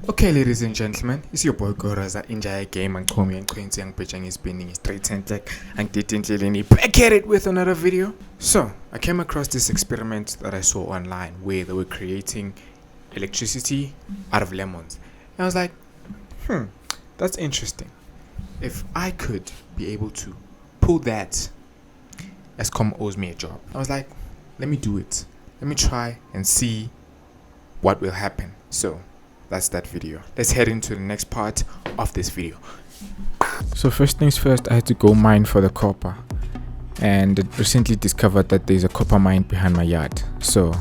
Okay, ladies and gentlemen, it's your boy Goraza Injaya Game and Komi and Quincy and Pitching is spinning straight and tech and didn't back at it with another video. So I came across this experiment that I saw online where they were creating electricity out of lemons. And I was like, that's interesting. If I could be able to pull that, Eishkom owes me a job. I was like, let me do it. Let me try and see what will happen. So that's that video. Let's head into the next part of this video. So first things first, I had to go mine for the copper, and I recently discovered that there's a copper mine behind my yard. So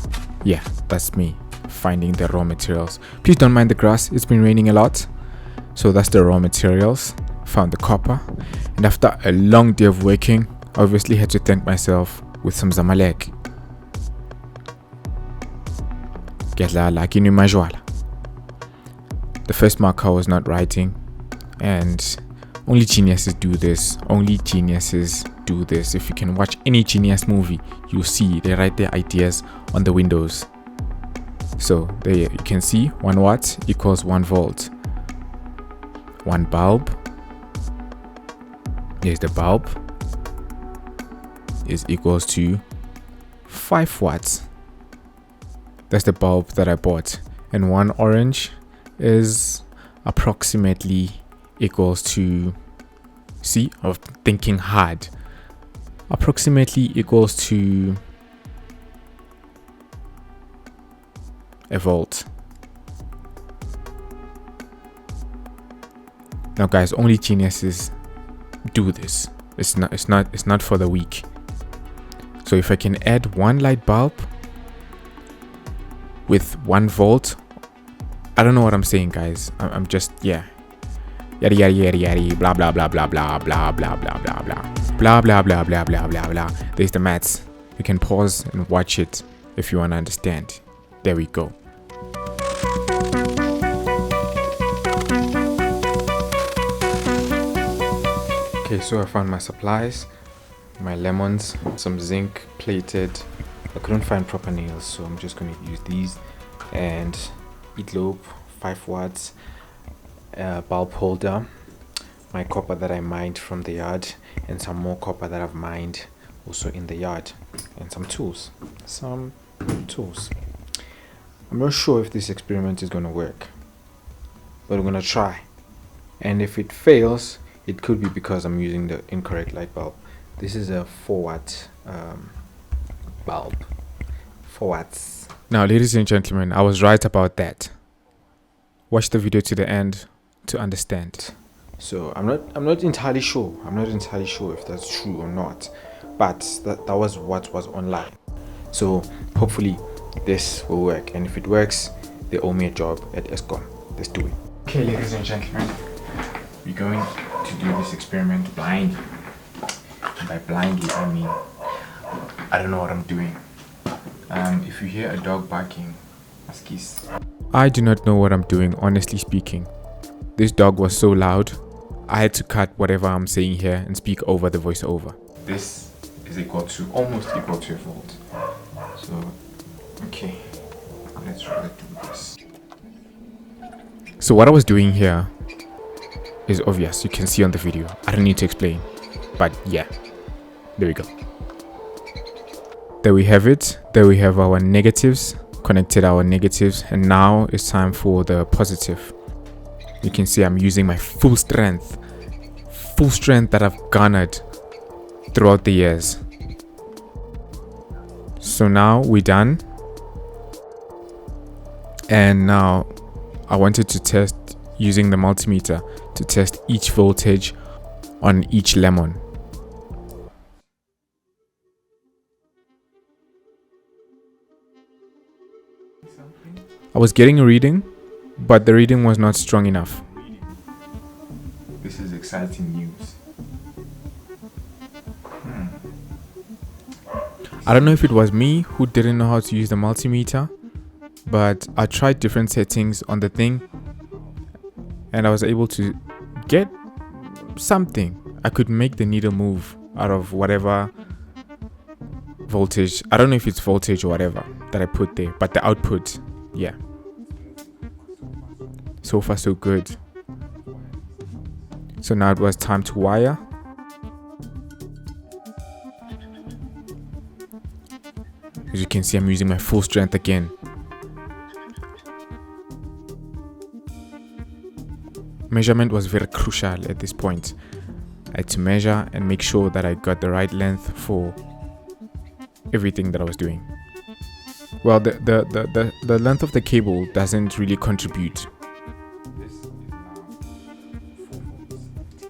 yeah, that's me finding the raw materials. Please don't mind the grass, it's been raining a lot. So that's the raw materials. Found the copper, and after a long day of working, I obviously had to thank myself with some zamalek. The first marker was not writing, and only geniuses do this. Only geniuses do this. If you can watch any genius movie, you'll see they write their ideas on the windows. So there you can see 1 watt equals 1 volt. 1 bulb, here's the bulb, is equals to 5 watts. That's the bulb that I bought. And 1 orange is approximately equals to, see, I'm thinking hard, approximately equals to a volt. Now guys, only geniuses do this. It's not for the weak. So if I can add 1 light bulb with 1 volt, I don't know what I'm saying, guys. I'm just, yeah, yada yada yada yada, blah blah blah blah blah blah blah blah blah blah blah blah blah blah blah blah blah. There's the maths. You can pause and watch it if you want to understand. There we go. Okay, so I found my supplies, my lemons, some zinc plated. I couldn't find proper nails, so I'm just going to use these, and eatloaf, 5 watts, bulb holder, my copper that I mined from the yard, and some more copper that I've mined also in the yard, and some tools. I'm not sure if this experiment is going to work, but I'm going to try. And if it fails, it could be because I'm using the incorrect light bulb. This is a 4 watt bulb. 4 watts. Now, ladies and gentlemen, I was right about that. Watch the video to the end to understand. So I'm not entirely sure. I'm not entirely sure if that's true or not, but that was what was online. So hopefully this will work, and if it works, they owe me a job at Eishkom. Let's do it. Okay, ladies and gentlemen, we're going to do this experiment blindly. And by blindly, I mean I don't know what I'm doing. If you hear a dog barking, askis. I do not know what I'm doing, honestly speaking. This dog was so loud, I had to cut whatever I'm saying here and speak over the voiceover. This is almost equal to a volt. So, okay, let's try to do this. So what I was doing here is obvious. You can see on the video. I don't need to explain. But yeah, there we go. There we have it. There we have our negatives, connected our negatives, and now it's time for the positive. You can see I'm using my full strength that I've garnered throughout the years. So now we're done, and now I wanted to test using the multimeter to test each voltage on each lemon. I was getting a reading, but the reading was not strong enough. This is exciting news. I don't know if it was me who didn't know how to use the multimeter, but I tried different settings on the thing, and I was able to get something. I could make the needle move out of whatever voltage. I don't know if it's voltage or whatever that I put there, but the output, yeah. So far so good. So now it was time to wire. As you can see, I'm using my full strength again. Measurement was very crucial at this point. I had to measure and make sure that I got the right length for everything that I was doing. Well, the length of the cable doesn't really contribute. This is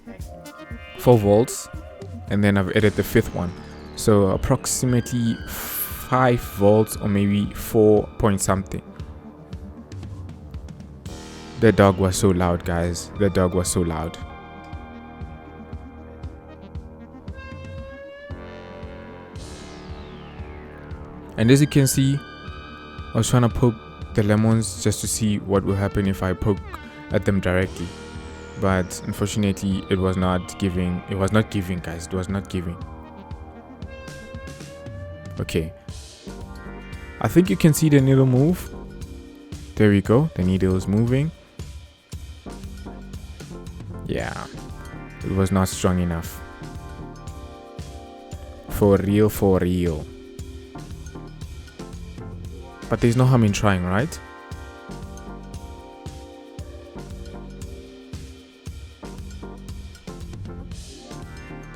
now 4 volts, and then I've added the 5th one, so approximately 5 volts or maybe 4 point something. The dog was so loud, guys. The dog was so loud. And as you can see, I was trying to poke the lemons just to see what will happen if I poke at them directly. But unfortunately, it was not giving. It was not giving, guys. It was not giving. Okay. I think you can see the needle move. There we go. The needle is moving. Yeah. It was not strong enough. For real, for real. But there's no harm in trying, right?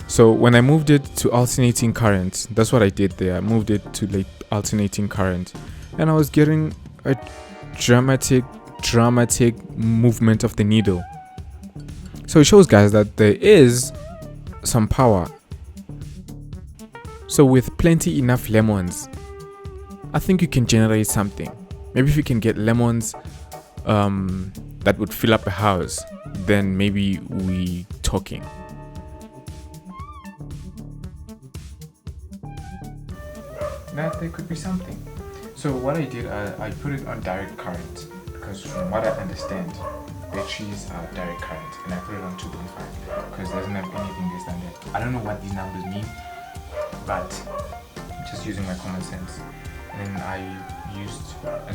So when I moved it to alternating current, that's what I did there. I moved it to like alternating current, and I was getting a dramatic movement of the needle. So it shows, guys, that there is some power. So with plenty enough lemons, I think you can generate something. Maybe if you can get lemons that would fill up a house, then maybe we talking. That there could be something. So what I did, I put it on direct current, because from what I understand, batteries are direct current, and I put it on 2.5 because it doesn't have anything less than that. I don't know what these numbers mean, but I'm just using my common sense. And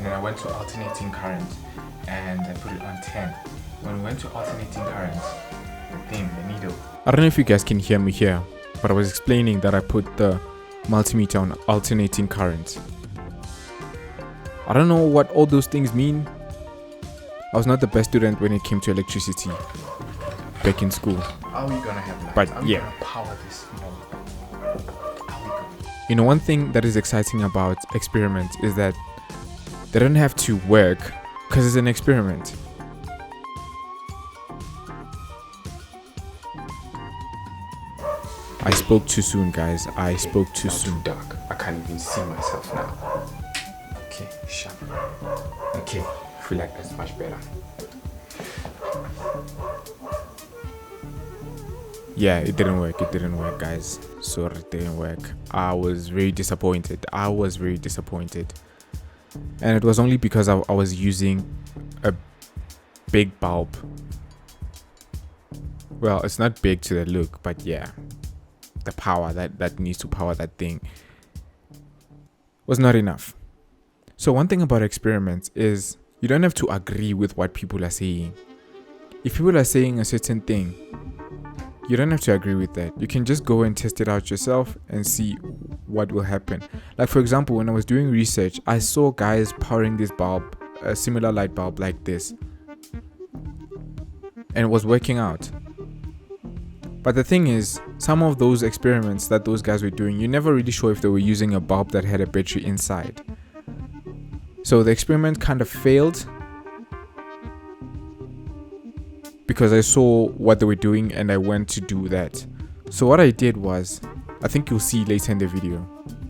then I went to alternating current and I put it on 10. When we went to alternating current, the needle. I don't know if you guys can hear me here, but I was explaining that I put the multimeter on alternating current. I don't know what all those things mean. I was not the best student when it came to electricity back in school. How are we gonna have lights? But How are we gonna power this? You know, one thing that is exciting about experiments is that they don't have to work because it's an experiment. I spoke too soon, guys. I spoke too soon. Too dark. I can't even see myself now. Okay, sharp. Okay, I feel like that's much better. Yeah, it didn't work. It didn't work, guys. Sorry, it didn't work. I was very disappointed. And it was only because I was using a big bulb. Well, it's not big to the look, but yeah, the power that needs to power that thing was not enough. So one thing about experiments is you don't have to agree with what people are saying. If people are saying a certain thing, you don't have to agree with that. You can just go and test it out yourself and see what will happen. Like, for example, when I was doing research, I saw guys powering this bulb, a similar light bulb like this, and it was working out. But the thing is, some of those experiments that those guys were doing, you're never really sure if they were using a bulb that had a battery inside. So the experiment kind of failed because I saw what they were doing and I went to do that. So what I did was, I think you'll see later in the video,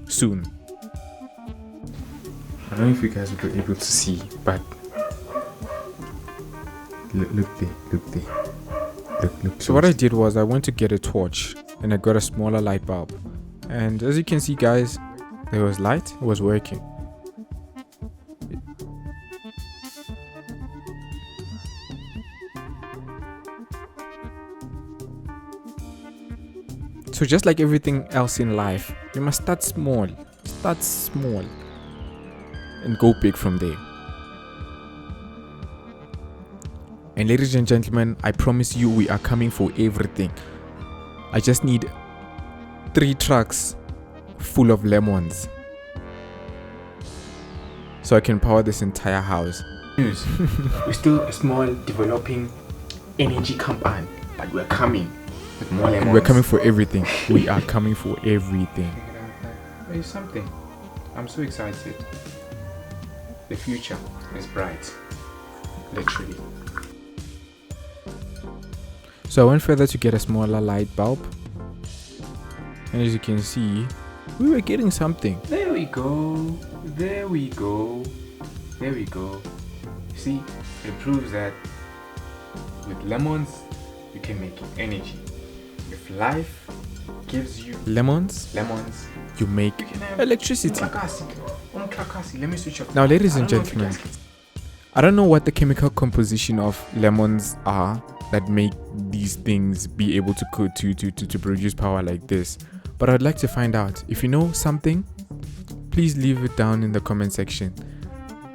soon. I don't know if you guys will be able to see, but look there. So what I did was I went to get a torch and I got a smaller light bulb. And as you can see, guys, there was light, it was working. So just like everything else in life, you must start small and go big from there. And ladies and gentlemen, I promise you we are coming for everything. I just need 3 trucks full of lemons so I can power this entire house. News. We're still a small developing energy company, but we're coming with more lemons. We're coming for everything. We are coming for everything. There's something. I'm so excited. The future is bright. Literally. So I went further to get a smaller light bulb. And as you can see, we were getting something. There we go. There we go. There we go. See, it proves that with lemons, you can make energy. If life gives you Lemons, you make you can have electricity. Let me switch off. Now, ladies and I don't know if you gentlemen, guys can- I don't know what the chemical composition of lemons are that make these things be able to produce power like this, but I'd like to find out. If you know something, please leave it down in the comment section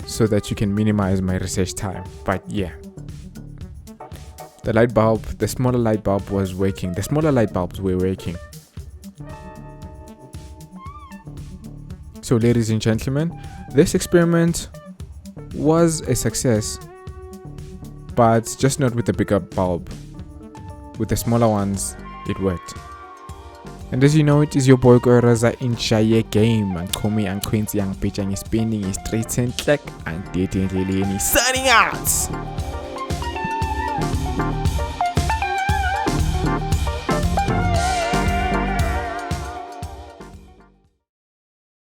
so that you can minimize my research time. But yeah, the smaller light bulb was working. The smaller light bulbs were working. So ladies and gentlemen, this experiment was a success, but just not with the bigger bulb. With the smaller ones, it worked. And as you know, it is your boy Goraza in Shaye Game. And call me and Quincy and pitch and spinning is straight and clack and dating signing out.